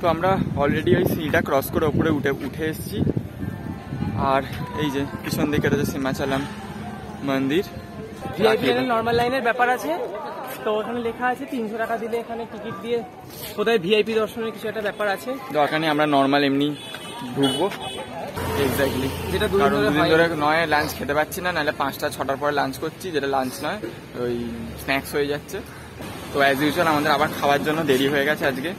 তো আমরা অলরেডি ওই সিঁড়িটা ক্রস করে উপরে উঠে এসেছি। আর এই যে পিছন দিকে এটা যে সীমাচলম মন্দির। ভিআইপি নর্মাল লাইনের ব্যাপার আছে, তো ওখানে লেখা আছে 300 টাকা দিলে এখানে টিকিট দিয়ে কোথায় ভিআইপি দর্শনের কিছু একটা ব্যাপার আছে। দরকার নেই, আমরা নর্মাল এমনি ঢুকবো। এক্স্যাক্টলি, যেটা দুদিন ধরে নয় লাঞ্চ খেতে পাচ্ছি না, নাহলে 5টা-6টার পরে লাঞ্চ করছি, যেটা লাঞ্চ নয় ওই স্ন্যাক্স হয়ে যাচ্ছে। তো অ্যাজ ইউজুয়াল আমাদের আবার খাওয়ার জন্য দেরি হয়ে গেছে, আজকে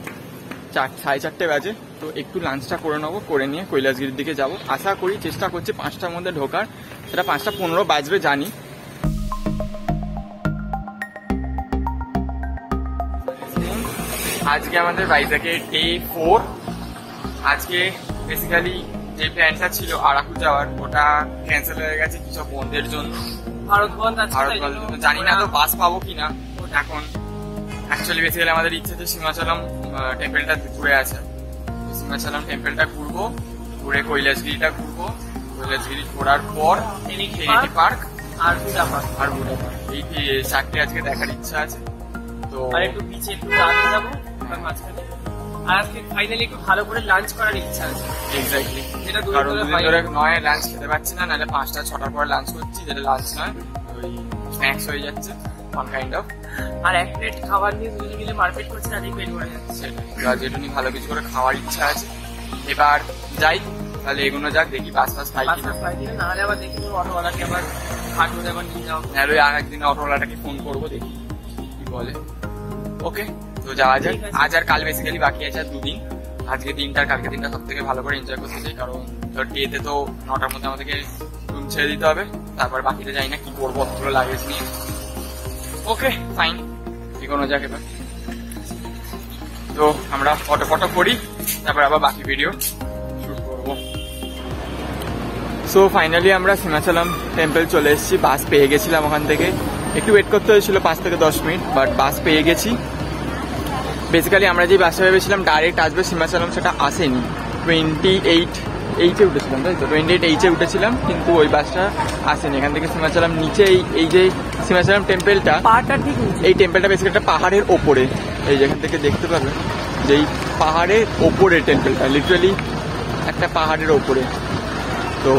4:30 বাজে। তো একটু লাঞ্চটা করে নেবো, করে নিয়ে কৈলাসগিরির দিকে যাব। আশা করি, চেষ্টা করছি 5টার মধ্যে ঢোকার, সেটা 5টা 15 বাজবে জানি। আজকে আমাদের ভাইজ্যাগে ডে 4। আজকে বেসিক্যালি যে প্ল্যানটা ছিল আরাকু যাওয়ার, ওটা ক্যান্সেল হয়ে গেছে কিছু বন্ধের জন্য। ভারত বন্ধ জানি না তো বাস পাবো কিনা এখন। অ্যাকচুয়ালি বেসিক্যালি আমাদের ইচ্ছে যে সীমাচলম টেম্পলটা ঘুরে আছে, সীমাচলম টেম্পলটা ঘুরবো, ঘুরে কৈলাসগিরিটা ঘুরবো, কৈলাসগিরি ঘোরার পর ট্রিনিটি পার্ক আর বুডা পার্ক এই 4টে আজকে দেখার ইচ্ছা আছে। তো আর একটু বিচে একটু রাতে যাবো মাঝখানে। আর আজকে ফাইনালি একটু ভালো করে লাঞ্চ করার ইচ্ছা আছে। এক্স্যাক্টলি, যেটা কারণ দুদিন ধরে নয় লাঞ্চ খেতে পাচ্ছি না, নাহলে 5টা-6টার পরে লাঞ্চ করছি, যেটা লাঞ্চ নয় ওই স্ন্যাক্স হয়ে যাচ্ছে ওয়ান কাইন্ড অফ। আর এক প্লেট খাবার নিয়ে দুজনে মিলে মারপিট করছে, তাদের পেট ভরে যাচ্ছে। যেটুনি ভালো কিছু করে খাওয়ার ইচ্ছা আছে। এবার যাই, তাহলে এগুলো যাক, দেখি বাস পাই কিনা। নাহলে আবার দেখি অটোওয়ালাকে আবার হাট ধরে আবার নিয়ে যাও। নাহলে আর একদিন অটোওয়ালাটাকে ফোন করবো, দেখি কি বলে। ওকে, তো যাওয়া যাক। আজ আর কাল বেসিক্যালি বাকি আছে, আর 2 দিন। আজকে দিনটা কালকে দিনটা সব থেকে ভালো করে এনজয় করতে চাই, কারণ ধর ডেতে তো 9টার মধ্যে আমাদেরকে রুম ছেড়ে দিতে হবে। তারপর বাকিতে যাই না কি করবো, অতগুলো লাগেজ নিয়ে। ওকে ফাইন, এগোনো যাক এবার। তো আমরা ফটো করি, তারপর আবার বাকি ভিডিও শুট করবো। সো ফাইনালি আমরা সীমাচলম টেম্পল চলে এসেছি। বাস পেয়ে গেছিলাম ওখান থেকে, একটু ওয়েট করতে হয়েছিল 5 থেকে 10 মিনিট, বাট বাস পেয়ে গেছি। বেসিক্যালি আমরা যে বাসটা ভেবেছিলাম ডাইরেক্ট আসবে সীমাচলম, সেটা আসেনি। 28H উঠেছিলাম, তাই তো 28H উঠেছিলাম, কিন্তু ওই বাসটা আসেনি। এখান থেকে সীমাচলম নিচে এই যে সীমাচলম টেম্পলটা, এই টেম্পলটা বেসিক্যালি একটা পাহাড়ের ওপরে, এই যেখান থেকে দেখতে পাবেন যে এই পাহাড়ের ওপরে টেম্পলটা, লিটারালি একটা পাহাড়ের ওপরে। তো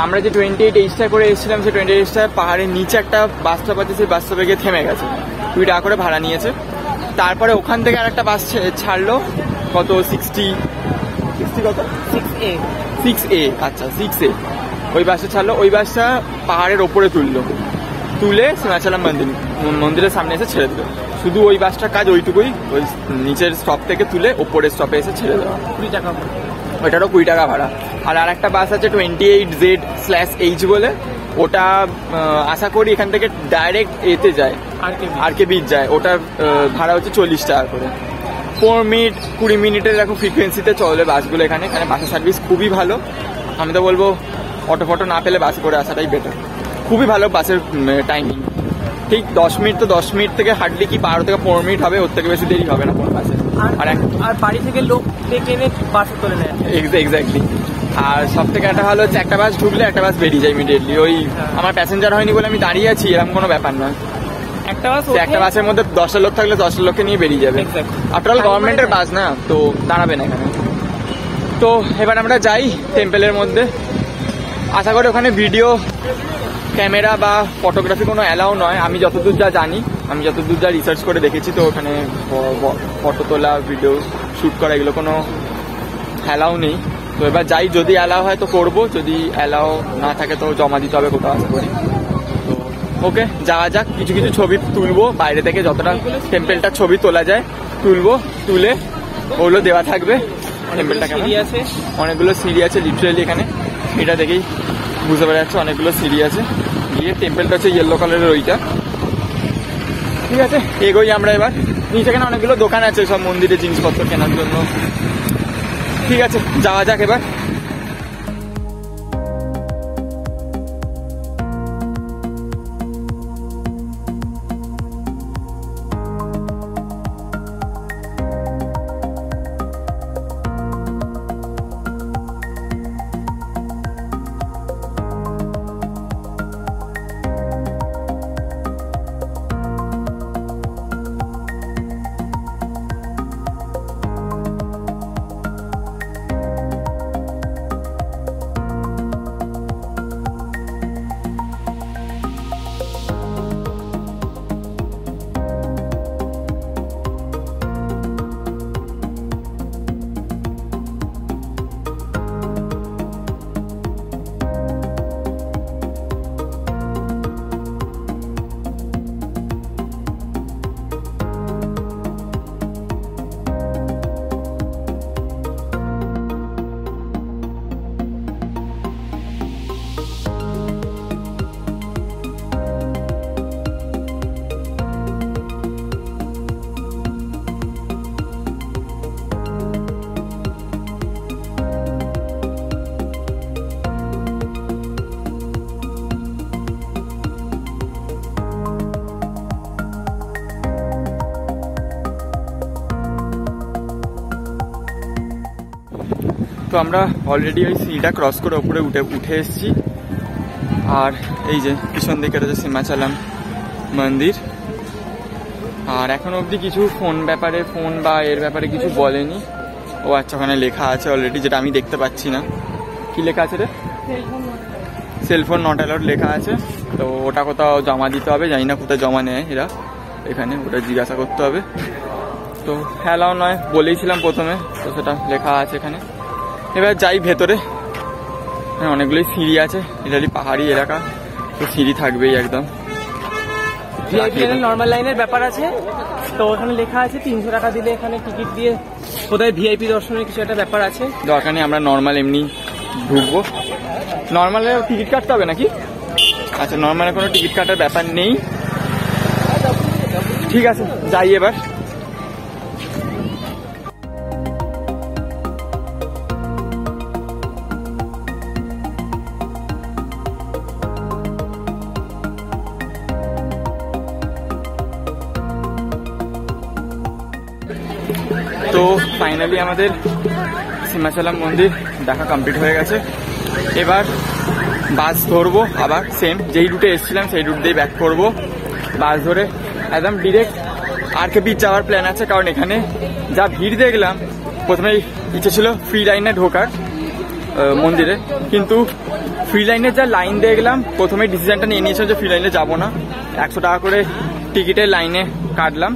আমরা যে 28H করে এসেছিলাম, সেই 28H পাহাড়ের নিচে একটা বাস স্টপ আছে, সেই বাস স্টপে গিয়ে থেমে গেছে, 2 টাকা করে ভাড়া নিয়েছে। তারপরে ওখান থেকে আর একটা বাস ছাড়লো, কত 60 কত 6A, আচ্ছা 6A, ওই বাসটা ছাড়লো। ওই বাসটা পাহাড়ের ওপরে তুলে সীমাচলম মন্দিরের সামনে এসে ছেড়ে দিল। শুধু ওই বাসটার কাজ ওইটুকুই, ওই নিচের স্টপ থেকে তুলে ওপরের স্টপে এসে ছেড়ে দেওয়া, 20 টাকা। ওইটারও 20 টাকা ভাড়া। আর একটা বাস আছে 28Z/H বলে, ওটা আশা করি এখান থেকে ডাইরেক্ট এতে যায়, আরকে বিচ যায়। ওটার ভাড়া হচ্ছে 40 টাকা করে। 4 মিনিট 20 মিনিটের দেখো ফ্রিকোয়েন্সিতে চলে বাসগুলো এখানে। বাসের সার্ভিস খুবই ভালো। আমি তো বলবো অটো না পেলে বাসে করে আসাটাই বেটার। খুবই ভালো বাসের টাইমিং, ঠিক 10 মিনিট তো 10 মিনিট থেকে হার্ডলি কি 12 থেকে 15 মিনিট হবে, ওর থেকে বেশি দেরি হবে না কোনো বাসে। আর বাড়ি থেকে লোক ডেকে এনে বাসে তুলে নেয়। এক্স্যাক্টলি। আর সব থেকে একটা ভালো হচ্ছে, একটা বাস ঢুকলে একটা বাস বেরিয়ে যায় ইমিডিয়েটলি। ওই আমার প্যাসেঞ্জার হয়নি বলে আমি দাঁড়িয়ে আছি, এরকম কোনো ব্যাপার নয়। একটা বাসের মধ্যে 10টা লোক থাকলে 10টা লোককে নিয়ে বেরিয়ে যাবে। আফটার অল গভর্নমেন্টের বাস না, তো দাঁড়াবে না এখানে। তো এবার আমরা যাই টেম্পলের মধ্যে। আশা করি ওখানে ভিডিও ক্যামেরা বা ফটোগ্রাফি কোনো অ্যালাউ নয়, আমি যতদূর জানি, আমি যতদূর রিসার্চ করে দেখেছি। তো ওখানে ফটো তোলা, ভিডিও শ্যুট করা এগুলো কোনো অ্যালাউ নেই। তো এবার যাই, যদি অ্যালাউ হয় তো করবো, যদি অ্যালাউ না থাকে তো জমা দিতে হবে কোথাও, আশা করি। তো ওকে, যাওয়া যাক। কিছু ছবি তুলবো বাইরে থেকে, যতটা টেম্পলটার ছবি তোলা যায় তুলে ওগুলো দেওয়া থাকবে। টেম্পলটা কেমন, অনেকগুলো সিঁড়ি আছে লিটারালি এখানে, এটা দেখেই বুঝতে পারা যাচ্ছে অনেকগুলো সিঁড়ি আছে। গিয়ে টেম্পলটা হচ্ছে ইয়েলো কালারের, ওইটা। ঠিক আছে, এগোই আমরা এবার। নিচে এখানে অনেকগুলো দোকান আছে সব মন্দিরের জিনিসপত্র কেনার জন্য। ঠিক আছে, যাওয়া যাক এবার। আমরা অলরেডি ওই সিঁড়িটা ক্রস করে ওপরে উঠে এসেছি। আর এই যে পিছন দিকে রয়েছে সিমাচলম মন্দির। আর এখন অবধি কিছু ফোন বা এর ব্যাপারে কিছু বলেনি। ও আচ্ছা, ওখানে লেখা আছে অলরেডি, যেটা আমি দেখতে পাচ্ছি না। কি লেখা আছে রে? সেলফোন নট অ্যালাউড লেখা আছে। তো ওটা কোথাও জমা দিতে হবে, জানি না কোথায় জমা নেয় এরা, এখানে ওটা জিজ্ঞাসা করতে হবে। তো অ্যালাউ নয় বলেইছিলাম প্রথমে, তো সেটা লেখা আছে এখানে। এবার যাই ভেতরে। হ্যাঁ, অনেকগুলোই সিঁড়ি আছে, এটারই পাহাড়ি এলাকা, তো সিঁড়ি থাকবেই একদম। ভিআইপি নর্মাল লাইনের ব্যাপার আছে, তো ওখানে লেখা আছে 300 টাকা দিলে এখানে টিকিট দিয়ে কোথায় ভিআইপি দর্শনের কিছু একটা ব্যাপার আছে। দরকার নেই, আমরা নর্মাল এমনি ঢুকবো। নর্মালে টিকিট কাটতে হবে নাকি? আচ্ছা, নর্মালে কোনো টিকিট কাটার ব্যাপার নেই। ঠিক আছে, যাই এবার। তো ফাইনালি আমাদের সিমাচলম মন্দির দেখা কমপ্লিট হয়ে গেছে। এবার বাস ধরবো, আবার সেম যেই রুটে এসেছিলাম সেই রুট দিয়ে ব্যাক করবো। বাস ধরে একদম ডিরেক্ট আরকে বিচ যাওয়ার প্ল্যান আছে, কারণ এখানে যা ভিড় দেখলাম। প্রথমেই ইচ্ছে ছিল ফ্রি লাইনে ঢোকার মন্দিরে, কিন্তু ফ্রি লাইনের যা লাইন দেখলাম, প্রথমে ডিসিশনটা নিয়ে নিয়েছিলাম যে ফ্রি লাইনে যাবো না। 100 টাকা করে টিকিটের লাইনে কাটলাম,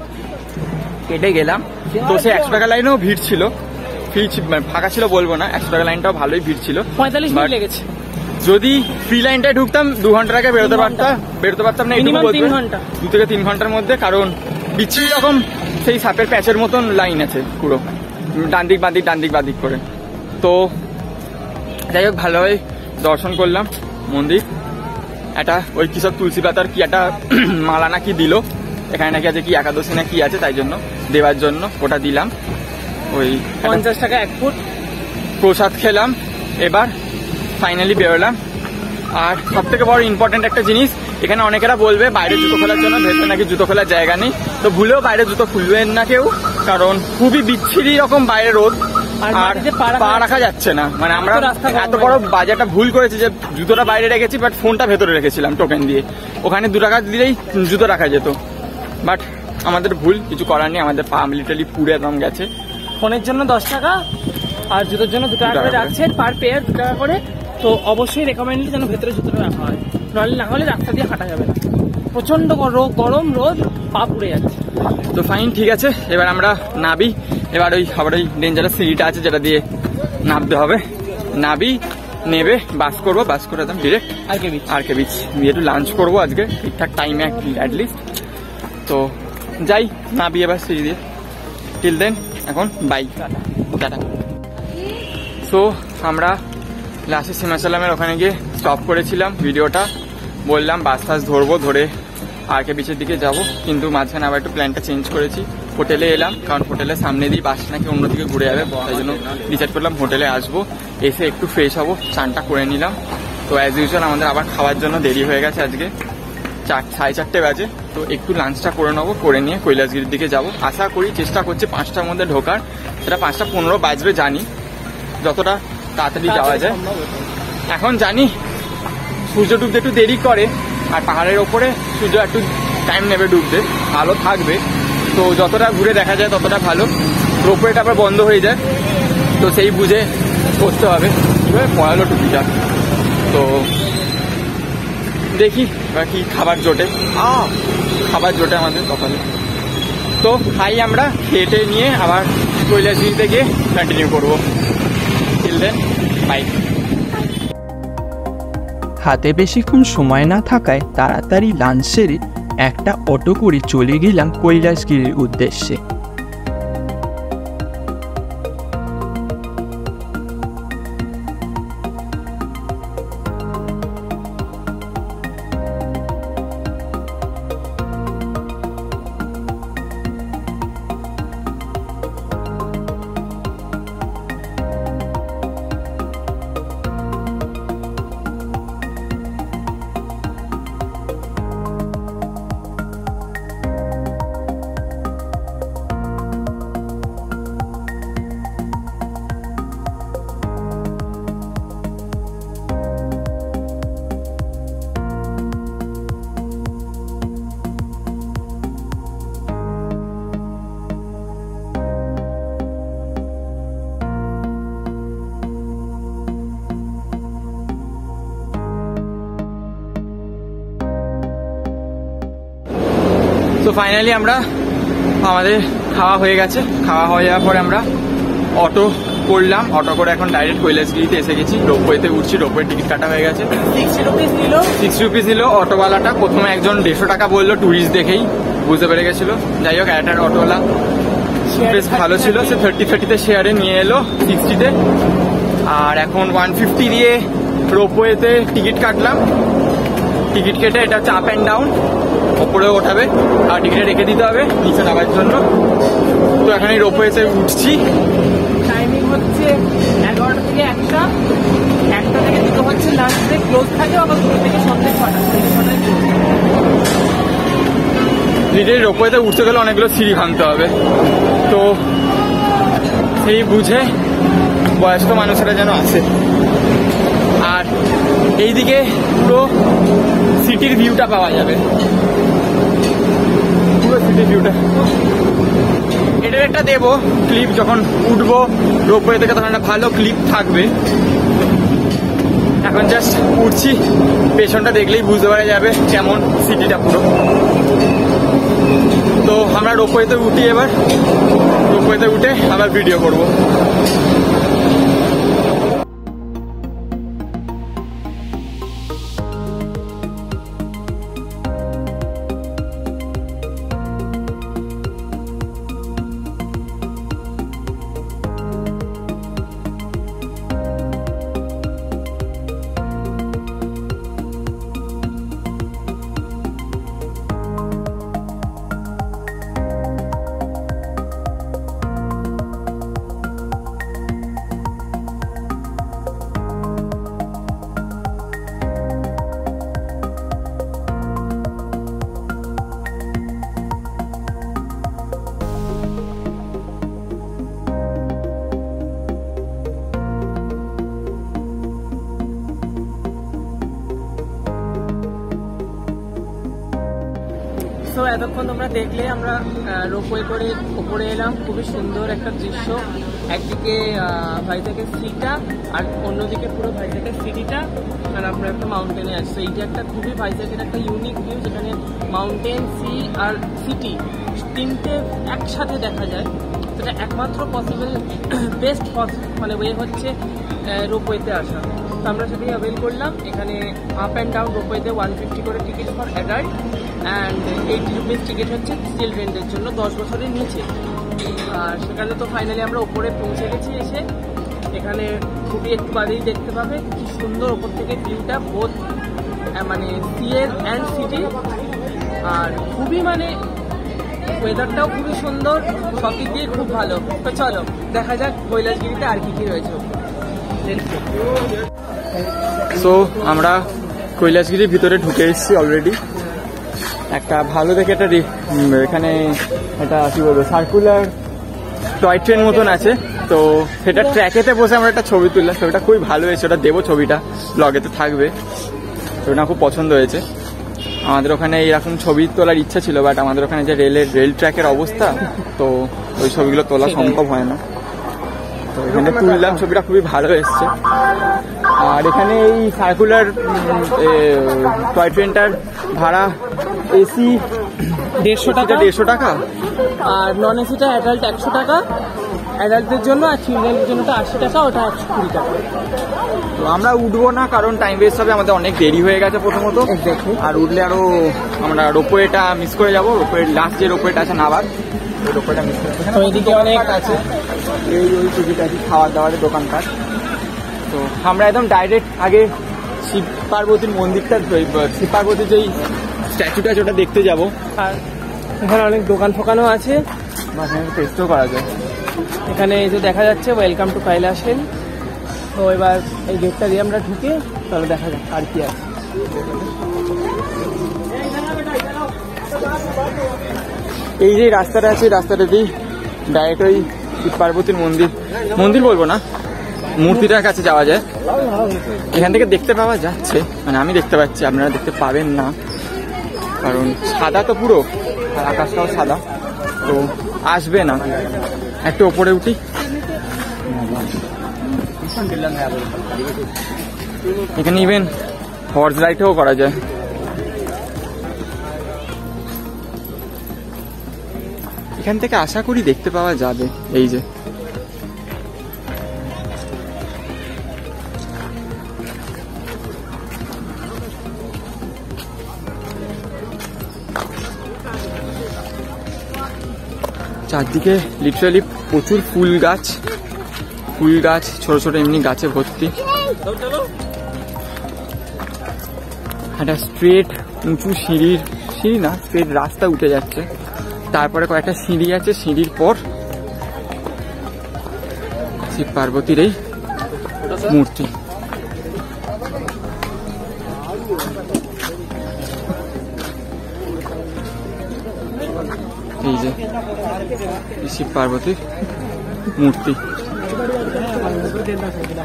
কেটে গেলাম। তো সেই 100 টাকা লাইনেও ভিড় ছিল, ফাঁকা ছিল বলবো না, 100 টাকা লাইনটাও ভালোই ভিড় ছিল। 45 মিনিট লেগেছে। যদি ফ্রি লাইনটায় ঢুকতাম 2 ঘন্টার আগে বেরোতে পারতাম না, মিনিমাম 3 ঘন্টা, 2 থেকে 3 ঘন্টার মধ্যে। কারণ বিচ্ছিরি রকম সেই সাপের প্যাচের মতন লাইন আছে পুরো, ডান দিক বাদিক করে। তো যাই হোক, ভালোভাবে দর্শন করলাম মন্দির। একটা ওই কি সব তুলসী পাতার কি একটা মালা না কি দিল এখানে, নাকি আছে কি একাদশী না কি আছে, তাই জন্য দেওয়ার জন্য ওটা দিলাম। ওই 50 টাকা 1 ফুট প্রসাদ খেলাম। এবার ফাইনালি বেরোলাম। আর সব থেকে বড় ইম্পর্টেন্ট একটা জিনিস, এখানে অনেকেরা বলবে বাইরে জুতো খোলার জন্য, ভেতরে নাকি জুতো খোলার জায়গা নেই। তো ভুলেও বাইরে জুতো খুলবেন না কেউ, কারণ খুবই বিচ্ছিরি রকম বাইরে রোদ, আর পা রাখা যাচ্ছে না। মানে আমরা এত বড় বাজে একটা ভুল করেছি যে জুতোটা বাইরে রেখেছি, বাট ফোনটা ভেতরে রেখেছিলাম টোকেন দিয়ে। ওখানে 2 টাকা দিলেই জুতো রাখা যেত, বাট আমাদের ভুল, কিছু করার নেই। আমাদের পা লিটারালি পুরো একদম গেছে। ফোনের জন্য 10 টাকা আর জুতোর জন্য 2 টাকা করে রাখছেন, পার পেয়ার 2 টাকা করে। তো অবশ্যই রেকমেন্ড যেন ভেতরে জুতোটা রাখা হয়, নাহলে না হলে রাস্তা দিয়ে হাঁটা যাবে না। প্রচন্ড গরম রোদ, পা পুড়ে যাচ্ছে। তো ফাইন, ঠিক আছে, এবার আমরা নাবি। এবার আবার ওই ডেঞ্জারাস সিঁড়িটা আছে যেটা দিয়ে নামতে হবে, নেবে বাস করে একদম ডিরেক্ট আরকে বিচ দিয়ে একটু লাঞ্চ করবো আজকে ঠিকঠাক টাইমে অ্যাটলিস্ট। তো যাই, নাবি এবার সিঁড়ি দিয়ে। টিল দেন এখন বাই, টাটা। সো আমরা লাস্টে সিমাচলমের ওখানে গিয়ে স্টপ করেছিলাম ভিডিওটা, বললাম বাস ধরে আরকে বিচের দিকে যাব, কিন্তু মাঝখানে আবার একটু প্ল্যানটা চেঞ্জ করেছি। হোটেলে এলাম, কারণ হোটেলের সামনে দিয়ে বাস নাকি অন্যদিকে ঘুরে যাবে, তাই জন্য ডিসাইড করলাম হোটেলে আসবো, এসে একটু ফ্রেশ হবো, চানটা করে নিলাম। তো অ্যাজ ইউজুয়াল আমাদের আবার খাওয়ার জন্য দেরি হয়ে গেছে, আজকে 4:30 বাজে। তো একটু লাঞ্চটা করে নেবো, করে নিয়ে কৈলাসগিরির দিকে যাব। আশা করি, চেষ্টা করছি 5টার মধ্যে ঢোকার, সেটা 5:15 বাজবে জানি, যতটা তাড়াতাড়ি যাওয়া যায়। এখন জানি সূর্য ডুবতে একটু দেরি করে, আর পাহাড়ের ওপরে সূর্য একটু টাইম নেবে ডুবতে, আলো থাকবে। তো যতটা ঘুরে দেখা যায় ততটা ভালো, রোপওয়েটা আবার বন্ধ হয়ে যায়, তো সেই বুঝে করতে হবে। কীভাবে পড়ালো টুপিটা, তো দেখি এবার কি খাবার জোটে আমাদের কপালে। তো খাই, আমরা খেটে নিয়ে আবার কৈলাসগিরিতে গিয়ে কন্টিনিউ করবো। Till then bye. হাতে বেশিক্ষণ সময় না থাকায় তাড়াতাড়ি লাঞ্চ সেরে একটা অটো করে চলে গেলাম কৈলাসগিরির উদ্দেশ্যে। ফাইনালি আমরা আমাদের খাওয়া হয়ে গেছে। খাওয়া হয়ে যাওয়ার পরে আমরা অটো করলাম, অটো করে এখন ডাইরেক্ট কৈলাসগিরিতে এসে গেছি। রোপওয়েতে উঠছি, রোপওয়ে টিকিট কাটা হয়ে গেছে। 60 রুপিস নিল অটোওয়ালাটা। প্রথমে একজন 150 টাকা বললো, ট্যুরিস্ট দেখেই বুঝতে পেরে গেছিলো। যাই হোক, একটা অটোওয়ালা বেশ ভালো ছিল, সে 30-30তে শেয়ারে নিয়ে এলো 60তে। আর এখন 150 দিয়ে রোপওয়েতে টিকিট কাটলাম। টিকিট কেটে এটা হচ্ছে আপ অ্যান্ড ডাউন, ওপরে ওঠাবে আর টিকিটে রেখে দিতে হবে নিচে নামার জন্য। তো এখন এই রোপওয়েতে উঠছি। টাইমিং হচ্ছে 11টা থেকে 1টা, 1টা থেকে 2টো হচ্ছে লাঞ্চ ব্রেক, ক্লোজ থাকে, আবার 2টো থেকে সন্ধ্যে 6টা। লিটারি রোপওয়েতে উঠতে গেলে অনেকগুলো সিঁড়ি ভাঙতে হবে, তো সেই বুঝে বয়স্ক মানুষেরা যেন আসে। আর এইদিকে পুরো সিটির ভিউটা পাওয়া যাবে, পুরো সিটির ভিউটা। এটার একটা দেবো ক্লিপ, যখন উঠবো রোপওয়ে থেকে তখন একটা ভালো ক্লিপ থাকবে। এখন জাস্ট উঠছি, পেছনটা দেখলেই বুঝতে পারা যাবে কেমন সিটিটা পুরো। তো আমরা রোপওয়েতে উঠি, এবার রোপওয়েতে উঠে আবার ভিডিও করবো। তো এতক্ষণ তোমরা দেখলে আমরা রোপওয়ে করে উপরে এলাম। খুবই সুন্দর একটা দৃশ্য, একদিকে ভাইজ্যাগের সিটা আর অন্যদিকে পুরো ভাইজ্যাগের সিটিটা, আর আমরা একটা মাউন্টেনে আছি। এইটা একটা খুবই ভাইজ্যাগের একটা ইউনিক ভিউ, যেখানে মাউন্টেন, সি আর সিটি তিনটে একসাথে দেখা যায়। সেটা একমাত্র পসিবল বেস্ট মানে ওয়ে হচ্ছে রোপওয়েতে আসা। তো আমরা সেটাই অ্যাভেল করলাম। এখানে আপ অ্যান্ড ডাউন রোপওয়েতে 150 করে ticket for adult and 80 rupees ticket হচ্ছে চিলড্রেনদের জন্য 10 বছরের নিচে। আর সেখানে তো ফাইনালি আমরা ওপরে পৌঁছে গেছি। এসে এখানে খুবই একটু বাদেই দেখতে পাবে কি সুন্দর ওপর থেকে ভিউটা, বোথ মানে সিএর অ্যান্ড সিটি। আর খুবই মানে ওয়েদারটাও খুবই সুন্দর, সব দিক দিয়ে খুব ভালো। তো চলো দেখা যাক কৈলাসগিরিতে আর কি কি রয়েছে। সো আমরা কৈলাসগিরির ভিতরে ঢুকে এসেছি অলরেডি। একটা ভালো দেখে একটা এখানে একটা কি বলবো সার্কুলার টয় ট্রেন মতন আছে, তো সেটা ট্র্যাকেতে বসে আমরা একটা ছবি তুললাম। ছবিটা খুবই ভালো হয়েছে, ওটা দেবো, ছবিটা ব্লগেতে থাকবে। ছবিটা খুব পছন্দ হয়েছে। আমাদের ওখানে এরকম ছবি তোলার ইচ্ছা ছিল, বাট আমাদের ওখানে যে রেল ট্র্যাকের অবস্থা, তো ওই ছবিগুলো তোলা সম্ভব হয় না। তো এখানে তুললাম, ছবিটা খুবই ভালো এসছে। আর এখানে এই সার্কুলার টয় ট্রেনটার ভাড়া এসি 150 টাকা আর নন এসিটা অ্যাডাল্ট 100 টাকা অ্যাডাল্টদের জন্য, আর চিলড্রেনদের জন্য 80 টাকা, ওটা 120 টাকা। তো আমরা উঠবো না, কারণ টাইম ওয়েস্ট হবে, আমাদের অনেক দেরি হয়ে গেছে প্রথমত। আর উঠলে আরো আমরা রোপওয়েটা মিস করে যাবো। রোপওয়ে লাস্ট যে রোপওয়েটা আছে নাবার, ওই রোপওয়েটা মিস করে যাবো। ওইদিকে অনেক আছে, ওই টিকিট আছে, খাওয়ার দাওয়ারের দোকানপাট। তো আমরা একদম ডাইরেক্ট আগে শিব পার্বতীর মন্দিরটা, শিব পার্বতীর যেই স্ট্যাচুটা আছে ওটা দেখতে যাবো। আর এখানে অনেক দোকান ফোকানও আছে, টেস্টও করা যায়। এখানে এই যে দেখা যাচ্ছে ওয়েলকাম টু কৈলাস হিল। তো এবার এই গেটটা দিয়ে আমরা ঢুকে তাহলে দেখা যাক আর কি আছে। এই যে রাস্তাটা আছে, রাস্তাটা দিয়ে ডাইরেক্ট ওই শিব পার্বতীর মন্দির বলবো না, মূর্তিটার কাছে যাওয়া যায়। এখান থেকে দেখতে পাওয়া যাচ্ছে, মানে আমি দেখতে পাচ্ছি, আপনারা দেখতে পাবেন না, কারণ সাদা তো পুরো, আর আকাশটাও সাদা, তো আসবে না। একটু ওপরে উঠি। এখানে ইভেন হর্স রাইডও করা যায়। এখান থেকে আশা করি দেখতে পাওয়া যাবে। এই যে চারদিকে লিটারালি প্রচুর ফুল গাছ, ছোট ছোট এমনি গাছে ভর্তি। একটা স্ট্রেট উঁচু সিঁড়ি না, স্ট্রেট রাস্তা উঠে যাচ্ছে, তারপরে কয়েকটা সিঁড়ি আছে, সিঁড়ির পর শিব পার্বতীর এই মূর্তি। এই যে শিব পার্বতীর মূর্তি।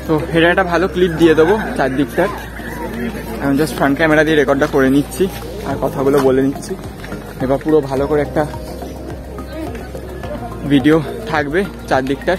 তো এটা একটা ভালো ক্লিপ দিয়ে দেবো চারদিকটার। আমি জাস্ট ফ্রন্ট ক্যামেরা দিয়ে রেকর্ডটা করে নিচ্ছি আর কথাগুলো বলে নিচ্ছি। এবার পুরো ভালো করে একটা ভিডিও থাকবে চারদিকটার।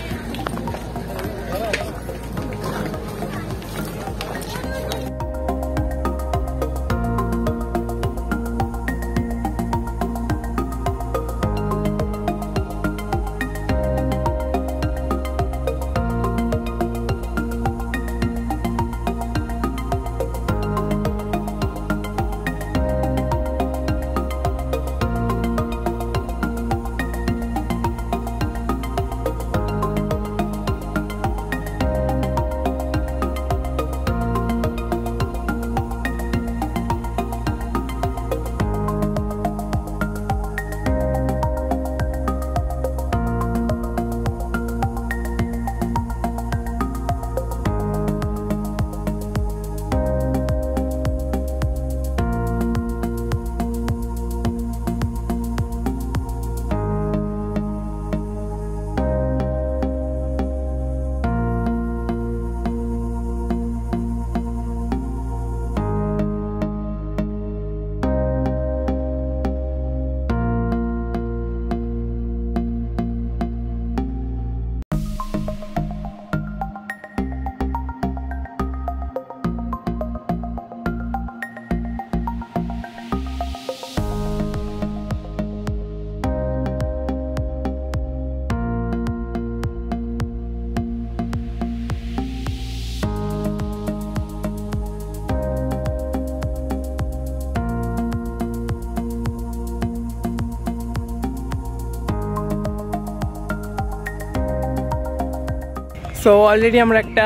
সো অলরেডি আমরা একটা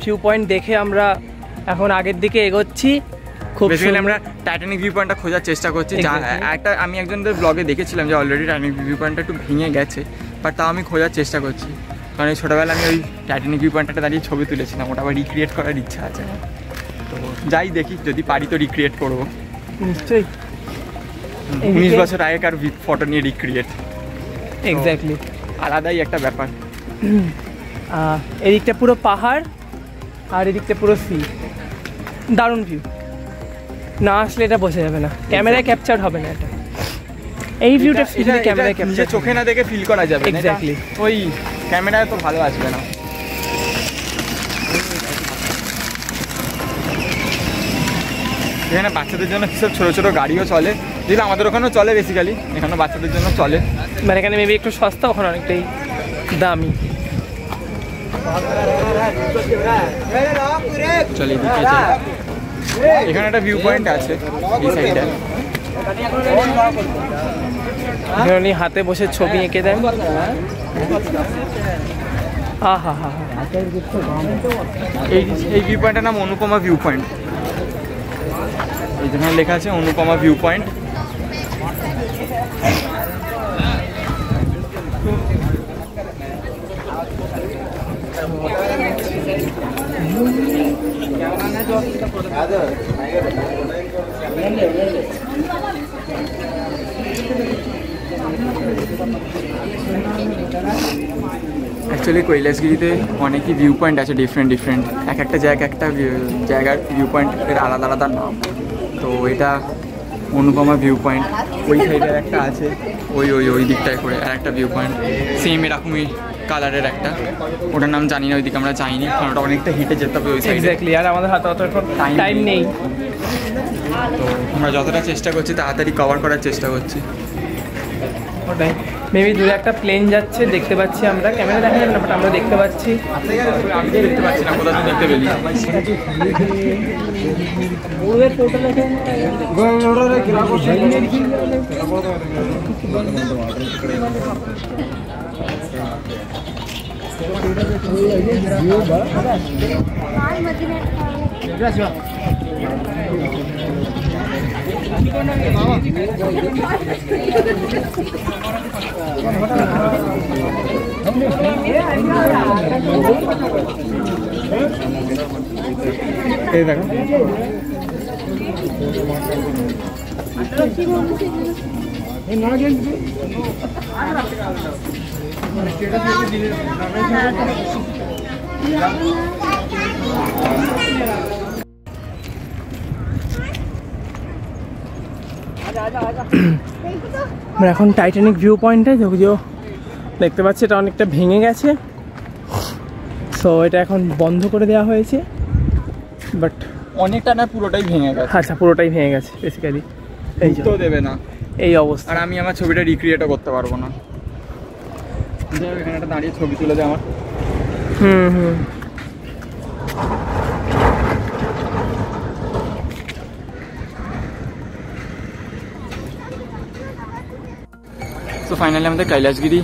ভিউ পয়েন্ট দেখে আমরা এখন আগের দিকে এগোচ্ছি। খুব বেসিক্যালি আমরা টাইটানিক ভিউ পয়েন্টটা খোঁজার চেষ্টা করছি। একটা আমি একজনদের ব্লগে দেখেছিলাম যে অলরেডি টাইটানিক ভিউ পয়েন্টটা একটু ভেঙে গেছে, বাট তাও আমি খোঁজার চেষ্টা করছি। কারণ এই ছোটোবেলা আমি ওই টাইটানিক ভিউ পয়েন্টটা দাঁড়িয়ে ছবি তুলেছিলাম, ওটা আবার রিক্রিয়েট করার ইচ্ছা আছে। তো যাই দেখি, যদি পারি তো রিক্রিয়েট করবো নিশ্চয়ই। 19 বছর আগেকার ফটো নিয়ে রিক্রিয়েট, এক্স্যাক্টলি আলাদাই একটা ব্যাপার। এদিকটা পুরো পাহাড় আর এদিকটা পুরো সি, দারুণ ভিউ। না আসলে এটা বোঝা যাবে না, ক্যামেরায় ক্যাপচার হবে না এটা। এই ভিউটা ক্যামেরায় ক্যাপচার চোখে না দেখে ফিল করা যাবে। এক্স্যাক্টলি, ওই ক্যামেরায় তো ভালো আসবে না। এখানে বাচ্চাদের জন্য কিসব ছোটো ছোটো গাড়িও চলে, যেগুলো আমাদের ওখানেও চলে বেসিক্যালি, এখানে বাচ্চাদের জন্য চলে। মানে এখানে মেবি একটু সস্তা, ওখানে অনেকটাই দামি। চলে এদিকে যাই। এখানে একটা ভিউ পয়েন্ট আছে এই সাইডে। উনি হাতে বসে ছবি এঁকে দেন। আহা হা হা। এই ভিউ পয়েন্টের নাম অনুপমা ভিউ পয়েন্ট। এই যেখানে লেখা আছে অনুপমা ভিউ পয়েন্ট। অ্যাকচুয়ালি কৈলাসগিরিতে অনেকই ভিউ পয়েন্ট আছে, ডিফারেন্ট এক একটা জায়গার ভিউ পয়েন্টের আলাদা আলাদা নাম। তো এটা অনুপমা ভিউ পয়েন্ট। ওই সাইডের একটা আছে, ওই দিকটায় করে আর একটা ভিউ পয়েন্ট সেম এরকমই কালারের একটা, ওটার নাম জানি না, ওইদিকে আমরা যাইনি কারণ ওটা অনেকটা হেঁটে যেতে হবে ওই সাইডে। এক্স্যাক্টলি, আর আমাদের হাতে অত টাইম নেই। তো আমরা যতটা চেষ্টা করছি তাড়াতাড়ি কভার করার চেষ্টা করছি। ওটাই মেবি দূরে একটা প্লেন যাচ্ছে দেখতে পাচ্ছি আমরা, ক্যামেরা দেখা যাবে না বাট আমরা দেখতে পাচ্ছি। আমি তো দেখতে পাচ্ছি না, কোথা থেকে দেখতে পেলি? এই দেখো আমরা এখন টাইটানিক ভিউ পয়েন্টে, যদিও দেখতে পাচ্ছি এটা অনেকটা ভেঙে গেছে, সো এটা এখন বন্ধ করে দেওয়া হয়েছে। বাট অনেকটা না, পুরোটাই ভেঙে গেছে। আচ্ছা, পুরোটাই ভেঙে গেছে বেসিক্যালি। এই তো দেবে না এই অবস্থা, আর আমি আমার ছবিটা রিক্রিয়েটও করতে পারবো না। এখানে একটা দাঁড়িয়ে ছবি তুলে দেয় আমার। হুম। তো ফাইনালি আমাদের কৈলাসগিরি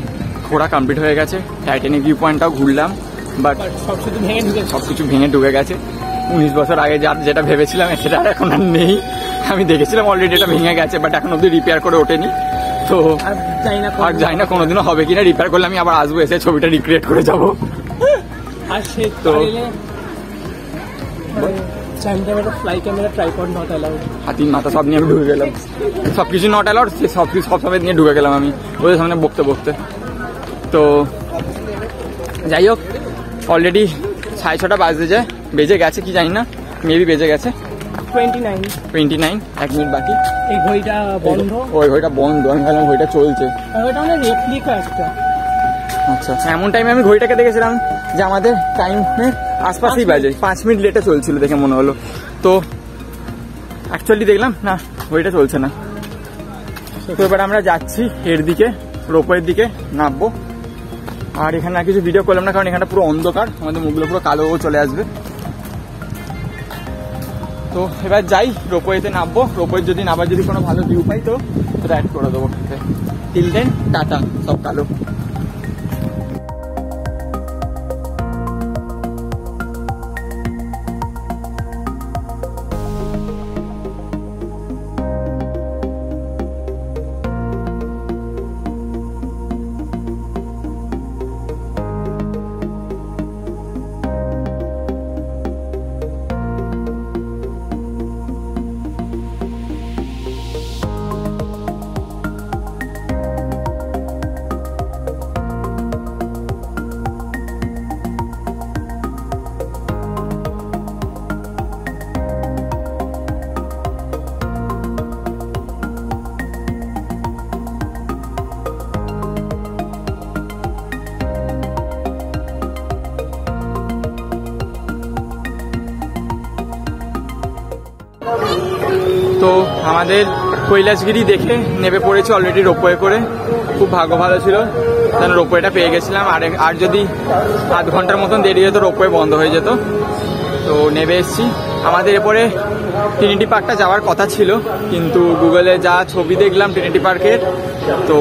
ঘোরা কমপ্লিট হয়ে গেছে, টাইটানিক ভিউ পয়েন্টটাও ঘুরলাম, বাট সব কিছু ভেঙে ঢুকে গেছে। 19 বছর আগে যেটা ভেবেছিলাম সেটা এখন আর নেই। আমি দেখেছিলাম অলরেডি এটা ভেঙে গেছে, বাট এখন অব্দি রিপেয়ার করে ওঠেনি। তো আর যাই না কোনোদিনও হবে কিনা, রিপেয়ার করলে আমি আবার আসবো, এসে ছবিটা রিক্রিয়েট করে যাবো। আর সে তো হাতির মাথা সব নিয়ে আমি ঢুকে গেলাম, সবকিছু নট অ্যালাউড, সব সময় নিয়ে ঢুকে গেলাম আমি ওদের সামনে বকতে। তো যাই হোক, অলরেডি 6:30 বেজে গেছে কি জানি না, মেবি বেজে গেছে 29, 1 মিনিট বাকি। এই ঘড়িটা বন্ধ, ওই ঘড়িটা বন্ধ, আমি ভাবলাম ঘড়িটা চলছে। ওইটা মানে রেপ্লিকা একটা। আচ্ছা, এমন টাইমে আমি ঘড়িটাকে দেখেছিলাম যে আমাদের টাইমের আশপাশেই বাজে, 5 মিনিট লেটে চলছিল দেখে মনে হলো। তো অ্যাকচুয়ালি দেখলাম না, ঘড়িটা চলছে না। তো এবার আমরা যাচ্ছি এর দিকে, রোপওয়ের দিকে নামবো। আর এখানে আর কিছু ভিডিও করলাম না, কারণ এখানটা পুরো অন্ধকার, আমাদের মুখগুলো পুরো কালো চলে আসবে। তো এবার যাই, রোপওয়েতে নামবো। রোপওয়ে যদি নামার যদি কোনো ভালো ভিউ পাই তো অ্যাড করে দেবো। টিল দেন টাটা, সব কালো। তো আমাদের কৈলাসগিরি দেখে নেমে পড়েছে অলরেডি রোপওয়ে করে। খুব ভাগ্য ভালো ছিল, কারণ রোপওয়েটা পেয়ে গেছিলাম। আর যদি আধ ঘন্টার মতন দেরি হতো রোপওয়ে বন্ধ হয়ে যেত। তো নেমে এসেছি। আমাদের এরপরে ট্রিনিটি পার্কটা যাওয়ার কথা ছিল, কিন্তু গুগলে যা ছবি দেখলাম ট্রিনিটি পার্কের, তো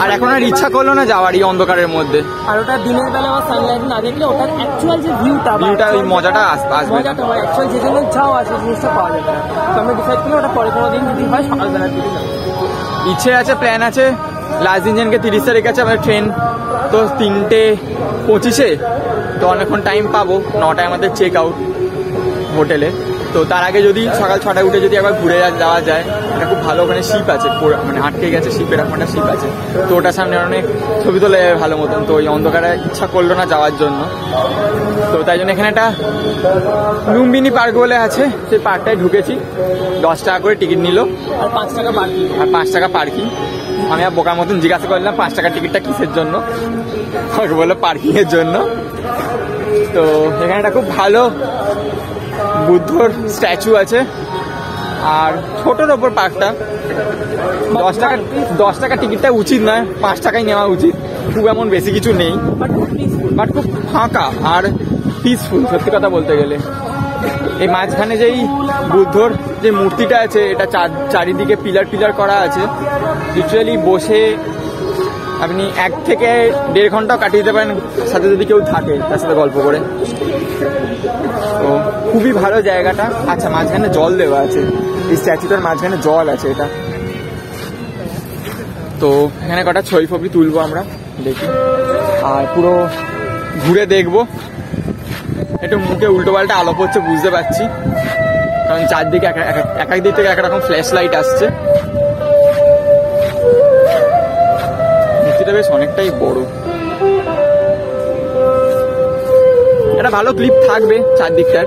আর এখন আর ইচ্ছা করলো না যাওয়ার এই অন্ধকারের মধ্যে। আর ওটা দিনের বেলা বা সানলাইট না দেখলে ওটার অ্যাকচুয়াল যে ভিউটা ওই মজাটা আসবে না, অ্যাকচুয়াল যে জন্য যাও আছে জিনিসটা পাওয়া যাবে না। তো আমরা ডিসাইড করলাম ওটা পরে কোনো দিন যদি হয় সকালবেলার দিকে যাবো। ইচ্ছে আছে, প্ল্যান আছে। লাস্ট দিন জনকে 30 তারিখ আছে আমাদের ট্রেন, তো 3:25, তো অনেকক্ষণ টাইম পাবো। 9টায় আমাদের চেক আউট হোটেলে। তো তার আগে যদি সকাল 6টায় উঠে যদি একবার ঘুরে যাওয়া যায়, এটা খুব ভালো। ওখানে শিপ আছে, মানে আটকে গেছে শিপের, এখন একটা শিপ আছে। তো ওটার সামনে অনেক ছবি তোলা যাবে ভালো মতন। তো ওই অন্ধকারে ইচ্ছা করলো না যাওয়ার জন্য, তো তাই জন্য এখানে একটা লুম্বিনী পার্ক বলে আছে, সেই পার্কটায় ঢুকেছি। 10 টাকা করে টিকিট নিল, আর 5 টাকা পার্কিং। আর 5 টাকা পার্কিং। আমি আর বোকার মতন জিজ্ঞাসা করলাম 5 টাকার টিকিটটা কিসের জন্য, আমাকে বললো পার্কিং এর জন্য। তো এখানে একটা খুব ভালো বুদ্ধর স্ট্যাচু আছে, আর ছোটোর ওপর পার্কটা 10 টাকা টিকিটটা উচিত নয়, 5 টাকাই নেওয়া উচিত। খুব এমন বেশি কিছু নেই, বাট খুব ফাঁকা আর পিসফুল সত্যি কথা বলতে গেলে। এই মাঝখানে যেই বুদ্ধর যে মূর্তিটা আছে, এটা চারিদিকে পিলার করা আছে। লিটারালি বসে আপনি 1 থেকে 1.5 ঘন্টাও কাটিয়ে দিতে পারেন, সাথে যদি কেউ থাকে তার সাথে গল্প করে। তো খুবই ভালো জায়গাটা। আচ্ছা, মাঝখানে জল দেওয়া আছে, এই স্ট্যাচুটার মাঝখানে জল আছে এটা। তো এখানে কটা ছবি তুলবো আমরা, দেখি আর পুরো ঘুরে দেখবো। একটু মুখে উল্টো পাল্টা আলো পড়ছে বুঝতে পারছি, কারণ চারদিকে এক দিক থেকে একরকম ফ্ল্যাশ লাইট আসছে। মূর্তিটা বেশ অনেকটাই বড়। একটা ভালো ক্লিপ থাকবে চারদিকটার।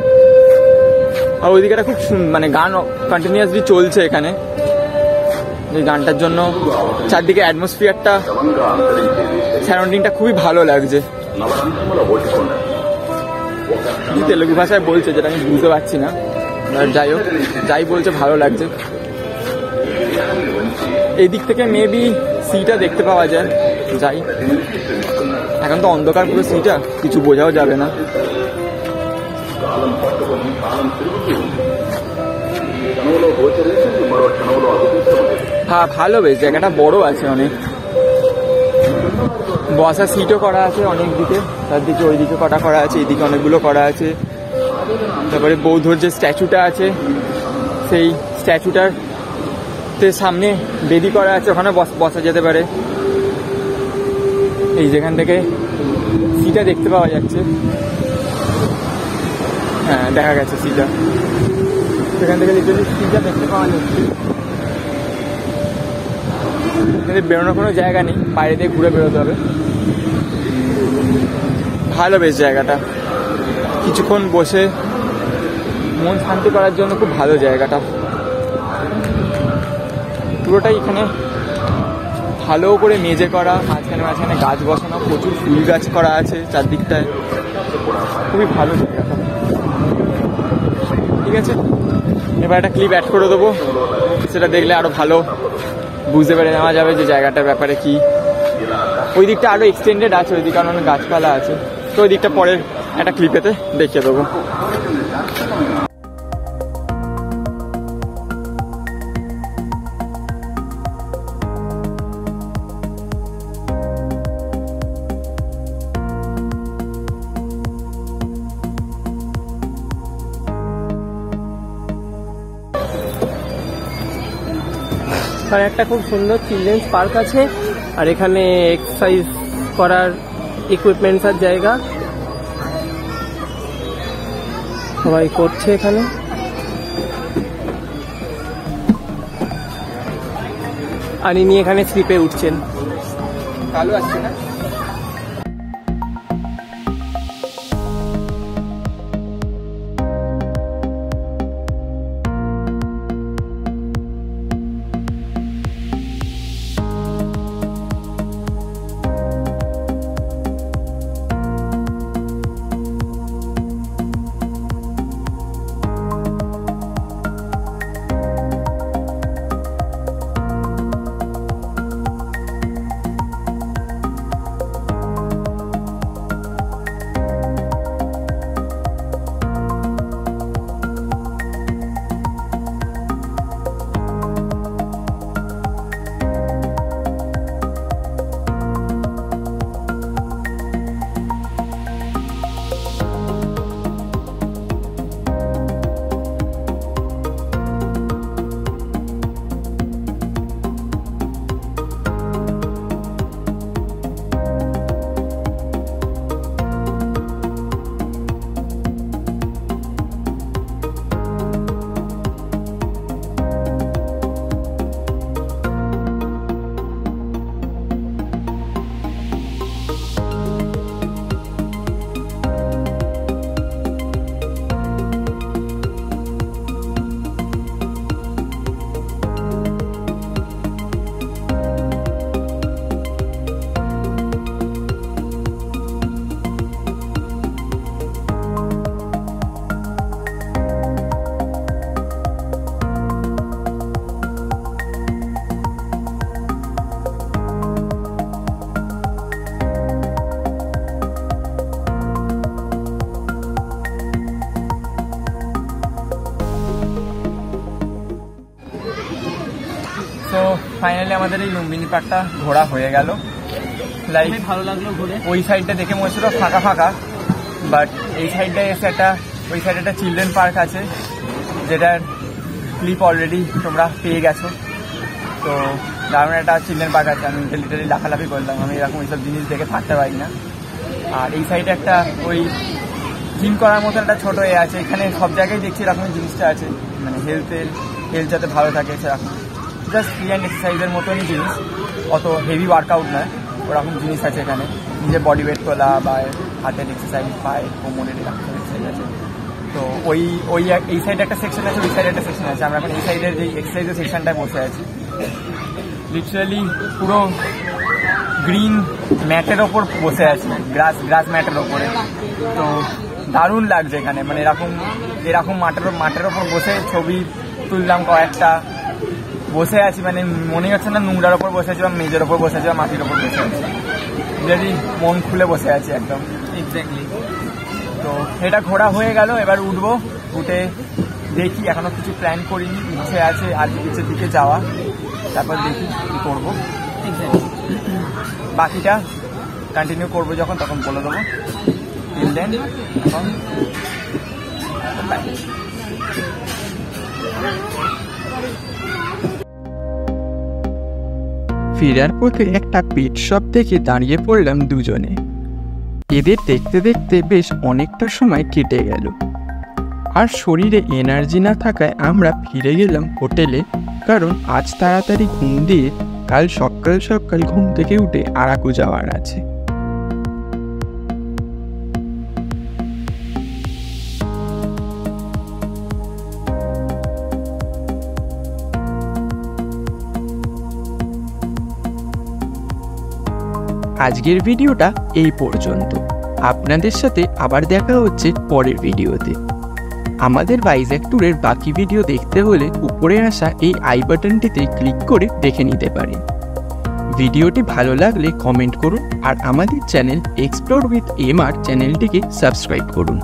আর ওইদিকে খুব মানে গান কন্টিনিউয়াসলি চলছে এখানে, যে গানটার জন্য চারদিকে অ্যাটমসফিয়ারটা, সারাউন্ডিংটা খুবই ভালো লাগছে। তেলুগু ভাষায় বলছে, যেটা আমি বুঝতে পারছি না, যাই হোক যাই বলছে ভালো লাগছে। এই দিক থেকে মেবি সিটা দেখতে পাওয়া যায়। যাই, এখন তো অন্ধকার পুরো সিটা, কিছু বোঝাও যাবে না। হ্যাঁ ভালো, বেশ জায়গাটা বড় আছে অনেক, বসার সিটও করা আছে অনেক দিকে, তার দিকে ওই দিকে করা আছে, এইদিকে অনেকগুলো করা আছে। তারপরে বৌদ্ধর যে স্ট্যাচুটা আছে, সেই স্ট্যাচুটার সামনে বেদি করা আছে, ওখানে বসা যেতে পারে। এই যেখান থেকে সিটা দেখতে পাওয়া যাচ্ছে, হ্যাঁ দেখা গেছে সিটা, সেখান থেকে লিটারালি সিটা দেখতে পাওয়া যাচ্ছে। কিন্তু বেরোনোর কোনো জায়গা নেই, বাইরে দিয়ে ঘুরে বেরোতে হবে। ভালো বেশ জায়গাটা, কিছুক্ষণ বসে মন শান্তি করার জন্য খুব ভালো জায়গাটা। পুরোটাই এখানে ভালো করে মেজে করা, মাঝখানে গাছ বসানো, প্রচুর ফুল গাছ করা আছে চারদিকটায়, খুবই ভালো জায়গাটা। ঠিক আছে, এবার একটা ক্লিপ অ্যাড করে দেবো, সেটা দেখলে আরো ভালো বুঝতে পেরে নেওয়া যাবে যে জায়গাটার ব্যাপারে কি। ওই দিকটা আরো এক্সটেন্ডেড আছে, ওই দিকে অনেক গাছপালা আছে, তো ওই দিকটা পরের একটা ক্লিপেতে দেখিয়ে দেবো। আর একটা খুব সুন্দর চিলড্রেন্স পার্ক আছে, আর এখানে এক্সারসাইজ করার ইকুইপমেন্টস আর জায়গা, সবাই করছে এখানে। আর ইনি এখানে স্লিপে উঠছেন। ভালো আসছে না? ফাইনালি আমাদের এই লুম্বিনী পার্কটা ঘোরা হয়ে গেল। লাইক ভালো লাগলো ঘুরে। ওই সাইডটা দেখে মনে হচ্ছিল ফাঁকা ফাঁকা, বাট এই সাইডটায় এসে ওই সাইডে একটা চিলড্রেন পার্ক আছে যেটার ক্লিপ অলরেডি তোমরা পেয়ে গেছো। তো দারুণ একটা চিলড্রেন পার্ক আছে, আমি লিটারালি লাফালাফি করলাম, আমি এরকম এইসব জিনিস দেখে থাকতে পারি না। আর এই সাইডে একটা ওই জিম করার মতো একটা ছোটো আছে, এখানে সব জায়গায় দেখছি এরকমই জিনিসটা আছে, মানে হেলথ যাতে ভালো থাকে সেরকম, জাস্ট ফ্রি অ্যান্ড এক্সারসাইজের মতনই জিনিস, অত হেভি ওয়ার্কআউট নয়, ওরকম জিনিস আছে এখানে। নিজের বডি ওয়েট তোলা বা হাতের এক্সারসাইজ, পায়ে কোমরের এরকম এক্সারসাইজ আছে। তো এই সাইডে একটা সেকশন আছে, ওই সাইডে একটা সেকশন আছে। আমরা এখন এই সাইডের যে এক্সারসাইজের সেকশনটায় বসে আছি। লিটারালি পুরো গ্রিন ম্যাটের ওপর বসে আছি, গ্রাস ম্যাটের ওপরে। তো দারুণ লাগছে এখানে, মানে এরকম মাঠের ওপর বসে ছবি তুললাম কয়েকটা, বসে আছি, মানে মনে হচ্ছে না নোংরার ওপর বসে আছি বা মেজের ওপর বসে আছি বা মাটির ওপর বসে আছি, যদি মন খুলে বসে আছি একদম এক্স্যাক্টলি। তো এটা ঘোরা হয়ে গেল, এবার উঠে দেখি, এখনো কিছু প্ল্যান করিনি, ইচ্ছে আছে আর নিচের দিকে যাওয়া, তারপর দেখি কি করবো, বাকিটা কন্টিনিউ করবো যখন তখন বলে দেবো। টিল দেন এখন বাই। ফেরার পথে একটা পেট শপ দেখে দাঁড়িয়ে পড়লাম দুজনে। এদের দেখতে দেখতে বেশ অনেকটা সময় কেটে গেল, আর শরীরে এনার্জি না থাকায় আমরা ফিরে গেলাম হোটেলে, কারণ আজ তাড়াতাড়ি ঘুম দিয়ে কাল সকাল ঘুম থেকে উঠে আরাকু যাওয়ার আছে। আজকের ভিডিওটা এই পর্যন্ত, আপনাদের সাথে আবার দেখা হচ্ছে পরের ভিডিওতে। আমাদের ভাইজ্যাক ট্যুরের বাকি ভিডিও দেখতে হলে উপরে আসা এই আই বাটনটিতে ক্লিক করে দেখে নিতে পারেন। ভিডিওটি ভালো লাগলে কমেন্ট করুন আর আমাদের চ্যানেল এক্সপ্লোর উইথ এমআর চ্যানেলটিকে সাবস্ক্রাইব করুন।